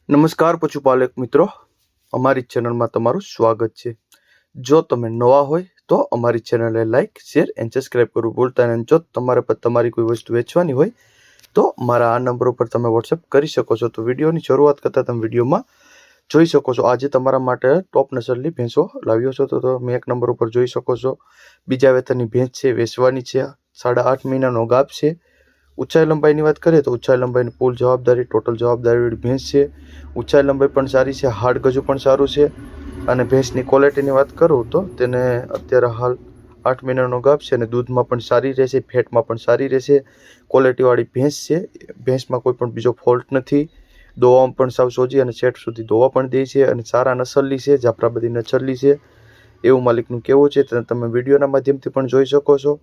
નમસ્કાર પશુપાલક મિત્રો, અમારી ચેનલમાં તમારું સ્વાગત છે। જો તમે નવા હોય તો અમારી ચેનલને લાઇક, શેર એન્ડ સબસ્ક્રાઇબ કરવું ભૂલતા નહીં। જો તમારે પર તમારી કોઈ વસ્તુ વેચવાની હોય તો મારા આ નંબર ઉપર તમે વોટ્સએપ કરી શકો છો। તો વિડીયોની શરૂઆત કરતાં તમે વિડીયોમાં જોઈ શકો છો આજે તમારા માટે ટોપ નસલની ભેંસો લાવ્યો છો। તો તમે એક નંબર ઉપર જોઈ શકો છો બીજા વેતરની ભેંસ છે, વેચવાની છે। 8.5 મહિનાનો ગાભ છે। ઊંચાઈ લંબાઈની વાત કરીએ તો ઊંચાઈ લંબાઈની ફૂલ જવાબદારી, ટોટલ જવાબદારીવાળી ભેંસ છે। ઊંચાઈ લંબાઈ પણ સારી છે, હાડ ગજુ પણ સારું છે। અને ભેંસની ક્વોલિટીની વાત કરું તો તેને અત્યારે હાલ 8 મહિનાનો ગાભ છે અને દૂધમાં પણ સારી રહેશે, ફેટમાં પણ સારી રહેશે। ક્વોલિટીવાળી ભેંસ છે, ભેંસમાં કોઈ પણ બીજો ફોલ્ટ નથી। દોવામાં પણ સાવ સોજી અને સેટ સુધી દોવા પણ દે છે અને સારા નસલની છે, જાફરાબાદી નસલની છે એવું માલિકનું કહેવું છે। તમે વિડીયોના માધ્યમથી પણ જોઈ શકો છો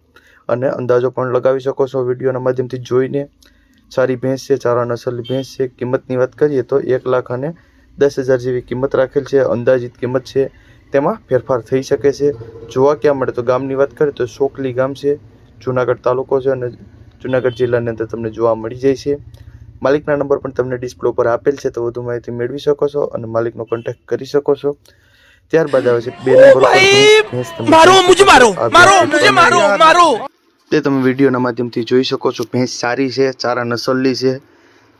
અને અંદાજો પણ લગાવી શકો છો વિડીયોના માધ્યમથી જોઈને। સારી ભેંસ છે, સારા નસલની ભેંસ છે। કિંમતની વાત કરીએ તો 1,10,000 જેવી કિંમત રાખેલ છે, અંદાજિત કિંમત છે, તેમાં ફેરફાર થઈ શકે છે। જોવા ક્યાં મળે તો ગામની વાત કરીએ તો સોકલી ગામ છે, જુનાગઢ તાલુકો છે અને જુનાગઢ જિલ્લાની અંદર તમને જોવા મળી જાય છે। માલિકના નંબર પણ તમને ડિસ્પ્લે ઉપર આપેલ છે, તો વધુ માહિતી મેળવી શકો છો અને માલિકનો કોન્ટેક્ટ કરી શકો છો। ત્યારબાદ આવે છે 2 નંબર ઉપર ભેંસ તે તમે વિડીયોના માધ્યમથી જોઈ શકો છો। ભેંસ સારી છે, સારા નસલની છે,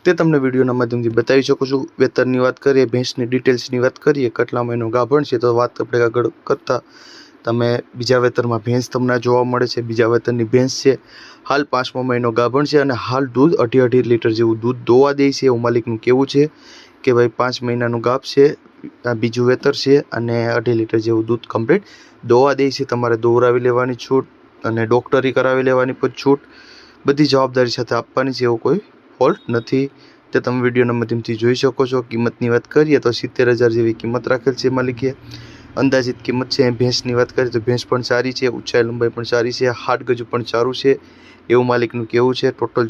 તે તમને વિડીયોના માધ્યમથી બતાવી શકો છો। વેતરની વાત કરીએ, ભેંસની ડિટેલ્સની વાત કરીએ, કેટલા મહિનો ગાભણ છે તો વાત આપણે આગળ કરતા તમે બીજા વેતરમાં ભેંસ તમને જોવા મળે છે। બીજા વેતરની ભેંસ છે, હાલ 5મો મહિનો ગાભણ છે અને હાલ દૂધ 2.5 લીટર જેવું દૂધ દોવા દે છે એવું માલિકનું કહેવું છે કે ભાઈ 5 મહિનાનું ગાભ છે, આ બીજું વેતર છે અને 2.5 લીટર જેવું દૂધ કમ્પ્લીટ દોવા દે છે। તમારે દોરાવી લેવાની છૂટ અને ડોક્ટરી કરાવી લેવાની પણ છૂટ બધી જવાબદારી સાથે આપવાની છે, એવો કોઈ ફોલ્ટ નથી, તે તમે વિડીયોના માધ્યમથી જોઈ શકો છો। કિંમતની વાત કરીએ તો 70,000 જેવી કિંમત રાખેલ છે માલિકે, અંદાજિત કિંમત છે। ભેંસની વાત કરીએ તો ભેંસ પણ સારી છે, ઊંચાઈ લંબાઈ પણ સારી છે, હાડ ગજુ પણ સારું છે એવું માલિકનું કહેવું છે। ટોટલ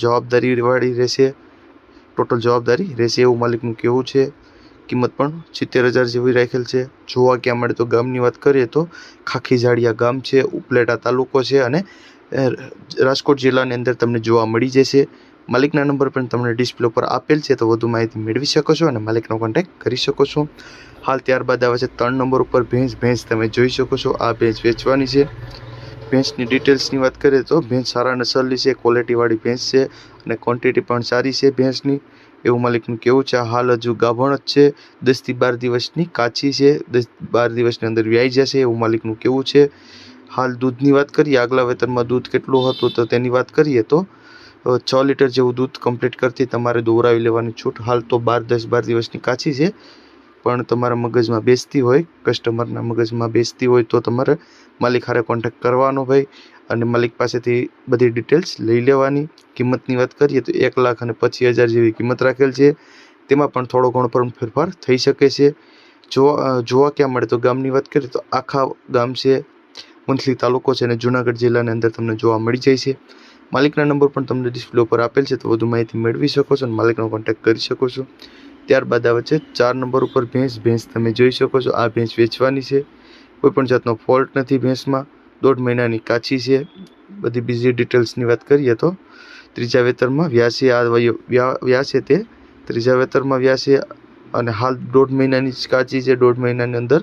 જવાબદારી રહેશે એવું માલિકનું કહેવું છે। કિંમત પણ 70,000 જેવી રાખેલ છે। જોવા ક્યાં મળે તો ગામની વાત કરીએ તો ખાખી જાડિયા ગામ છે, ઉપલેટા તાલુકો છે અને રાજકોટ જિલ્લાની અંદર તમને જોવા મળી જશે। માલિકના નંબર પણ તમને ડિસ્પ્લે પર આપેલ છે, તો વધુ માહિતી મેળવી શકો છો અને માલિકનો કોન્ટેક્ટ કરી શકો છો। હાલ ત્યારબાદ આવે છે 3 નંબર ઉપર ભેંસ તમે જોઈ શકો છો, આ ભેંસ વેચવાની છે। ભેંસની ડિટેલ્સની વાત કરીએ તો ભેંસ સારા નસલની છે, ક્વોલિટીવાળી ભેંસ છે અને ક્વોન્ટિટી પણ સારી છે ભેંસની એવું માલિકનું કહેવું છે। હાલ હજુ ગાભણ જ છે, 10 થી 12 દિવસની કાચી છે, 10-12 દિવસની અંદર વ્યાઈ જશે એવું માલિકનું કહેવું છે। હાલ દૂધની વાત કરીએ, આગલા વેતરમાં દૂધ કેટલું હતું તો તેની વાત કરીએ તો 6 લીટર જેવું દૂધ કમ્પ્લીટ કરતી તમારે દોરાવી લેવાની છૂટ। હાલ તો 10-12 દિવસની કાચી છે, પણ તમારા મગજમાં બેસતી હોય, કસ્ટમરના મગજમાં બેસતી હોય તો તમારે માલિક હારે કોન્ટેક્ટ કરવાનો ભાઈ અને માલિક પાસેથી બધી ડિટેલ્સ લઈ લેવાની। કિંમતની વાત કરીએ તો 1,25,000 જેવી કિંમત રાખેલ છે, તેમાં પણ થોડો ઘણો પણ ફેરફાર થઈ શકે છે। જોવા ક્યાં મળે તો ગામની વાત કરીએ તો આખા ગામ છે, મુંથલી તાલુકો છે અને જુનાગઢ જિલ્લાની અંદર તમને જોવા મળી જાય છે। માલિકના નંબર પણ તમને ડિસ્પ્લે ઉપર આપેલ છે, તો વધુ માહિતી મેળવી શકો છો અને માલિકનો કોન્ટેક્ટ કરી શકો છો। ત્યારબાદ આવે છે 4 નંબર ઉપર ભેંસ તમે જોઈ શકો છો, આ ભેંસ વેચવાની છે, કોઈ પણ જાતનો ફોલ્ટ નથી ભેંસમાં, 1.5 મહિનાની કાચી છે। બધી બીજી ડિટેલ્સની વાત કરીએ તો ત્રીજા વેતરમાં વ્યાસે તે ત્રીજા વેતરમાં વ્યાસે અને હાલ 1.5 મહિનાની કાચી છે, 1.5 મહિનાની અંદર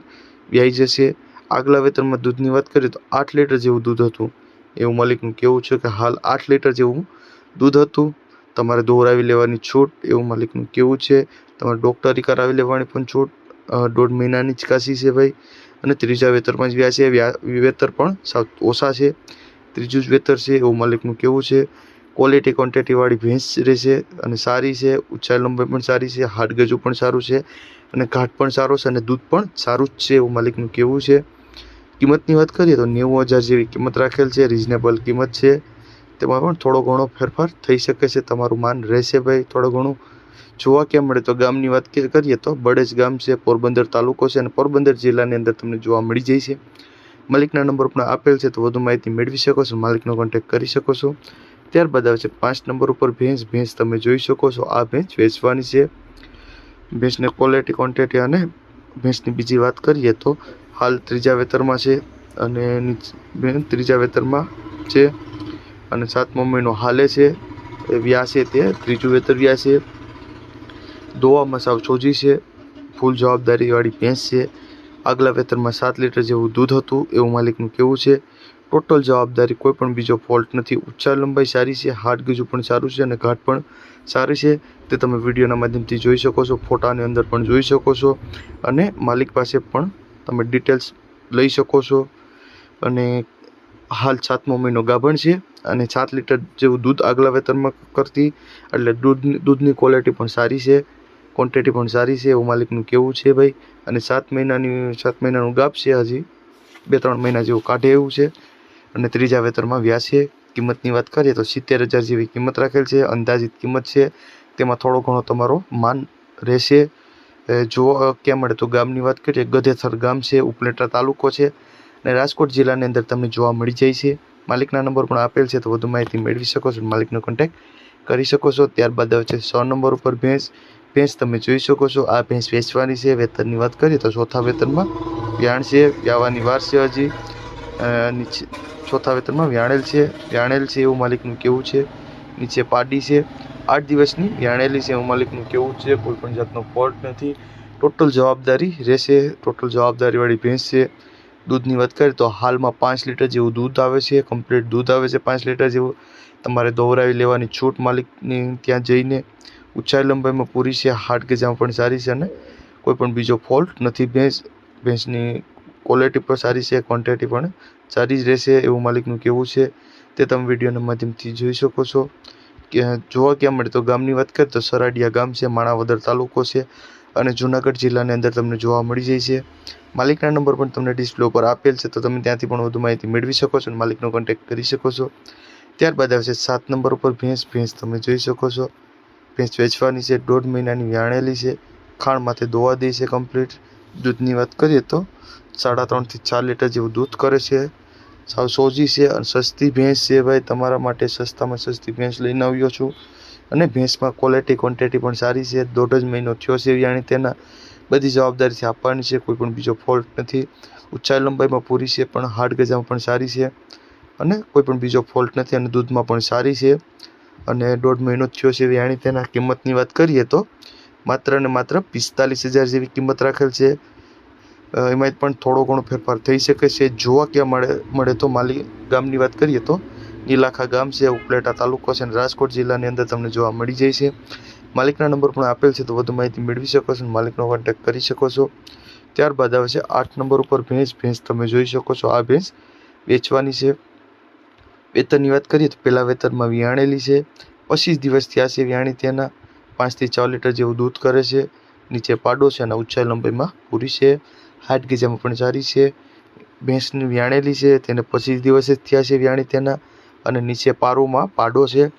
વ્યાઈ જશે। આગલા વેતરમાં દૂધની વાત કરીએ તો 8 લીટર જેવું દૂધ હતું એવું માલિકનું કહેવું છે કે હાલ 8 લીટર જેવું દૂધ હતું, તમારે દોરાવી લેવાની છૂટ એવું માલિકનું કહેવું છે। તમારે ડોક્ટરી કરાવી લેવાની પણ છૂટ, 1.5 મહિનાની જ કાશી છે ભાઈ અને ત્રીજા વેતરમાં જ વ્યાસે વેતર પણ સાવ ઓછા છે, ત્રીજું જ વેતર છે એવું માલિકનું કહેવું છે। ક્વોલિટી ક્વોન્ટિટીવાળી ભેંસ રહેશે અને સારી છે, ઊંચાઈ લંબાઈ પણ સારી છે, હાડ ગજુ પણ સારું છે અને ઘાટ પણ સારો છે અને દૂધ પણ સારું જ છે એવું માલિકનું કહેવું છે। કિંમતની વાત કરીએ તો 90,000 જેવી કિંમત રાખેલ છે, રિઝનેબલ કિંમત છે, તેમાં પણ થોડો ઘણો ફેરફાર થઈ શકે છે, તમારું માન રહેશે ભાઈ થોડું ઘણું। જોવા ક્યાં મળે તો ગામની વાત કરીએ તો બળેજ ગામ છે, પોરબંદર તાલુકો છે અને પોરબંદર જિલ્લાની અંદર તમને જોવા મળી જાય છે। માલિકના નંબર પણ આપેલ છે, તો વધુ માહિતી મેળવી શકો છો, માલિકનો કોન્ટેક્ટ કરી શકો છો। ત્યારબાદ આવે છે 5 નંબર ઉપર ભેંસ તમે જોઈ શકો છો, આ ભેંસ વેચવાની છે। ભેંસને ક્વોલિટી ક્વોન્ટિટી અને ભેંસની બીજી વાત કરીએ તો હાલ ત્રીજા વેતરમાં છે અને ત્રીજા વેતરમાં છે અને 7મો મહિનો હાલે છે, વ્યાસે તે ત્રીજું વેતર વ્યાસે। દોવામાં સાવ સોજી છે, ફૂલ જવાબદારીવાળી ભેંસ છે। આગલા વેતરમાં 7 લીટર જેવું દૂધ હતું એવું માલિકનું કહેવું છે। ટોટલ જવાબદારી, કોઈ પણ બીજો ફોલ્ટ નથી। ઉચ્ચાર લંબાઈ સારી છે, હાડ ગજુ પણ સારું છે અને ઘાટ પણ સારી છે, તે તમે વિડીયોના માધ્યમથી જોઈ શકો છો, ફોટાની અંદર પણ જોઈ શકો છો અને માલિક પાસે પણ તમે ડિટેલ્સ લઈ શકો છો। અને હાલ 7મો મહિનો ગાભણ છે અને 7 લીટર જેવું દૂધ આગલા વેતરમાં કરતી, એટલે દૂધની ક્વોલિટી પણ સારી છે, ક્વોન્ટિટી પણ સારી છે એવું માલિકનું કહેવું છે ભાઈ। અને 7 મહિનાનું ગાભ છે, હજી 2-3 મહિના જેવું કાઢે એવું છે અને ત્રીજા વેતરમાં વ્યાસ છે। કિંમતની વાત કરીએ તો 70,000 જેવી કિંમત રાખેલ છે, અંદાજિત કિંમત છે, તેમાં થોડો ઘણો તમારો માન રહેશે। જોવા ક્યાં મળે તો ગામની વાત કરીએ, ગધેથર ગામ છે, ઉપલેટા તાલુકો છે અને રાજકોટ જિલ્લાની અંદર તમને જોવા મળી જાય છે। માલિકના નંબર પણ આપેલ છે, તો વધુ માહિતી મેળવી શકો છો, માલિકનો કોન્ટેક્ટ કરી શકો છો। ત્યારબાદ આવે છે 6 નંબર ઉપર ભેંસ તમે જોઈ શકો છો। આ ભેંસ વેચવાની છે। વેતનની વાત કરીએ તો ચોથા વેતનમાં વ્યાણ છે, વ્યાવાની વાર છે, હજી નીચે ચોથા વેતનમાં વ્યાણેલ છે એવું માલિકનું કહેવું છે। નીચે પાડી છે, 8 દિવસની વ્યાણેલી છે એવું માલિકનું કહેવું છે। કોઈ પણ જાતનો ફોલ્ટ નથી, ટોટલ જવાબદારી રહેશે, ટોટલ જવાબદારીવાળી ભેંસ છે। દૂધની વાત કરીએ તો હાલમાં 5 લીટર જેવું દૂધ આવે છે, કમ્પ્લીટ દૂધ આવે છે 5 લીટર જેવું, તમારે દોહરાવી લેવાની છૂટ માલિકની ત્યાં જઈને। ઊંચાઈ લંબાઈમાં પૂરી છે, હાડ ગજામાં પણ સારી છે અને કોઈ પણ બીજો ફોલ્ટ નથી। ભેંસની ક્વોલિટી પણ સારી છે, ક્વોન્ટિટી પણ સારી જ રહેશે એવું માલિકનું કહેવું છે, તે તમે વિડીયોના માધ્યમથી જોઈ શકો છો। કે જોવા ક્યાં મળે તો ગામની વાત કરીએ તો સરાડિયા ગામ છે, માણાવદર તાલુકો છે અને જૂનાગઢ જિલ્લાની અંદર તમને જોવા મળી જાય છે। માલિકના નંબર પણ તમને ડિસ્પ્લે ઉપર આપેલ છે, તો તમે ત્યાંથી પણ વધુ માહિતી મેળવી શકો છો અને માલિકનો કોન્ટેક્ટ કરી શકો છો। ત્યારબાદ આવશે 7 નંબર ઉપર ભેંસ તમે જોઈ શકો છો। ભેંસ વેચવાની છે, 1.5 મહિનાની વ્યાણેલી છે, ખાણ માથે દોવા દે છે કમ્પ્લીટ। દૂધની વાત કરીએ તો 3.5 થી 4 લીટર જેવું દૂધ કરે છે, સાવ સોજી છે અને સસ્તી ભેંસ છે ભાઈ, તમારા માટે સસ્તામાં સસ્તી ભેંસ લઈને આવ્યો છું। અને ભેંસમાં ક્વોલિટી ક્વોન્ટિટી પણ સારી છે, 1.5 જ મહિનો થયો છે વ્યાણી, તેના બધી જવાબદારીથી આપવાની છે, કોઈ પણ બીજો ફોલ્ટ નથી। ઊંચાઈ લંબાઈમાં પૂરી છે, પણ હાડ ગજામાં પણ સારી છે અને કોઈ પણ બીજો ફોલ્ટ નથી અને દૂધમાં પણ સારી છે અને 1.5 મહિનો થયો છે વ્યાણી। તેના કિંમતની વાત કરીએ તો માત્ર ને માત્ર 45,000 જેવી કિંમત રાખેલ છે। એમાં પણ થોડો ઘણો ફેરફાર થઈ શકે છે। જોવા ક્યાં મળે તો ગામની વાત કરીએ તો નીલાખા ગામ છે, ઉપલેટા તાલુકો છે અને રાજકોટ જિલ્લાની અંદર તમને જોવા મળી જાય છે। માલિકના નંબર પણ આપેલ છે, તો વધુ માહિતી મેળવી શકો છો, માલિકનો કોન્ટેક્ટ કરી શકો છો। ત્યારબાદ આવે છે 8 નંબર ઉપર ભેંસ તમે જોઈ શકો છો। આ ભેંસ વેચવાની છે। વેતનની વાત કરીએ તો પહેલા વેતનમાં વ્યાણેલી છે, 25 દિવસ થયા છે વ્યાણી, તેના 5 થી 6 લીટર જેવું દૂધ કરે છે। નીચે પાડો છે અને ઊંચાઈ લંબાઈમાં પૂરી છે, હાઇટ ગજામાં પણ સારી છે। ભેંસની વ્યાણેલી છે, તેને 25 દિવસ જ થયા છે વ્યાણી તેના, અને નીચે પારોમાં પાડો છે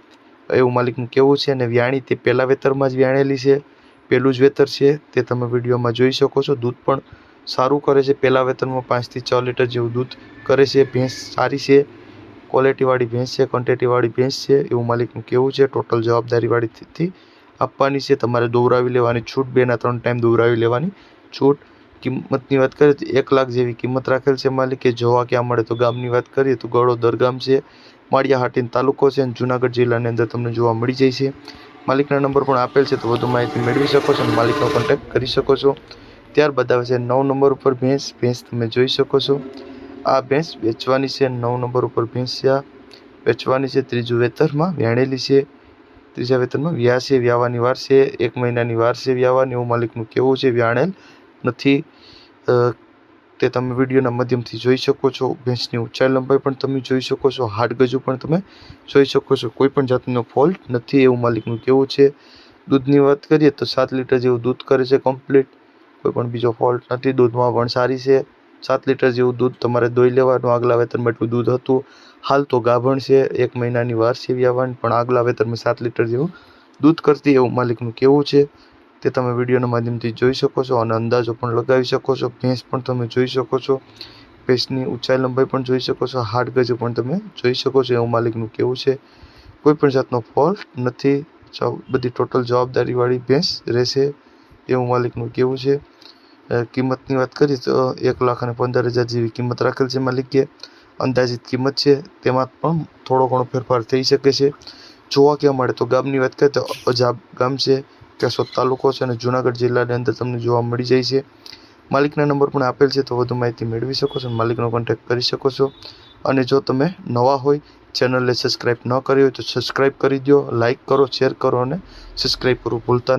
એવું માલિકનું કહેવું છે। અને વ્યાણી તે પહેલા વેતરમાં જ વ્યાણેલી છે, પહેલું જ વેતર છે, તે તમે વિડીયોમાં જોઈ શકો છો। દૂધ પણ સારું કરે છે, પહેલા વેતરમાં 5 થી 6 લીટર જેવું દૂધ કરે છે। ભેંસ સારી છે, ક્વોલિટીવાળી ભેંસ છે, ક્વોન્ટિટીવાળી ભેંસ છે એવું માલિકનું કહેવું છે। ટોટલ જવાબદારીવાળી આપવાની છે, તમારે દોરાવી લેવાની છૂટ, 2 ના 3 ટાઈમ દોરાવી લેવાની છૂટ। કિંમતની વાત કરીએ તો 1 લાખ જેવી કિંમત રાખેલ છે માલિકે। જોવા ક્યાં મળે તો ગામની વાત કરીએ તો ગળોદર ગામ છે, માળિયા હાટીન તાલુકો છે અને જૂનાગઢ જિલ્લાની અંદર તમને જોવા મળી જાય છે। માલિકના નંબર પણ આપેલ છે, તો વધુ માહિતી મેળવી શકો છો અને માલિકનો કોન્ટેક્ટ કરી શકો છો। ત્યારબાદ આવે છે 9 નંબર ઉપર ભેંસ તમે જોઈ શકો છો। આ ભેંસ વેચવાની છે, 9 નંબર ઉપર ભેંસ છે, આ વેચવાની છે, ત્રીજું વેતરમાં વ્યાણેલી છે, ત્રીજા વેતનમાં વ્યાવાની વાર છે, 1 મહિનાની વાર છે વ્યાવાની એવું માલિકનું કહેવું છે, વ્યાણેલ નથી, તે તમે વિડીયોના માધ્યમથી જોઈ શકો છો। ભેંસની ઊંચાઈ લંબાઈ પણ તમે જોઈ શકો છો, હાડ ગજુ પણ તમે જોઈ શકો છો, કોઈ પણ જાતનો ફોલ્ટ નથી એવું માલિકનું કહેવું છે। દૂધની વાત કરીએ તો 7 લીટર જેવું દૂધ કરે છે કમ્પ્લીટ, કોઈ પણ બીજો ફોલ્ટ નથી, દૂધમાં પણ સારી છે। 7 લીટર જેવું દૂધ તમારે દોઈ લેવાનું, આગલા વેતરમાં એટલું દૂધ હતું। હાલ તો ગાભણ છે, 1 મહિનાની વાર છે વ્યાવાની, પણ આગલા વેતરમાં 7 લીટર જેવું દૂધ કરતી એવું માલિકનું કહેવું છે, તે તમે વિડીયોના માધ્યમથી જોઈ શકો છો અને અંદાજો પણ લગાવી શકો છો। ભેંસ પણ તમે જોઈ શકો છો, ભેંસની ઊંચાઈ લંબાઈ પણ જોઈ શકો છો, હાડ ગજ પણ તમે જોઈ શકો છો એવું માલિકનું કહેવું છે। કોઈ પણ જાતનો ફોલ્ટ નથી, બધી ટોટલ જવાબદારીવાળી ભેંસ રહેશે એવું માલિકનું કહેવું છે। કિંમતની વાત કરીએ તો 1,15,000 જેવી કિંમત રાખેલ છે માલિકે, અંદાજિત કિંમત છે, તેમાં પણ થોડો ઘણો ફેરફાર થઈ શકે છે। જોવા ક્યાં મળે તો ગામની વાત કરીએ તો અજાબ ગામ છે, કેશોદ તાલુકો છે અને જૂનાગઢ જિલ્લાની અંદર તમને જોવા મળી જાય છે. માલિકના નંબર પણ આપેલ છે, તો વધુ માહિતી મેળવી શકો છો, માલિકનો કોન્ટેક્ટ કરી શકો છો. અને જો તમે નવા હોય, ચેનલને સબસ્ક્રાઈબ ન કરી હોય તો સબસ્ક્રાઈબ કરી દો, લાઇક કરો, શેર કરો અને સબસ્ક્રાઈબ કરવું ભૂલતા નહીં.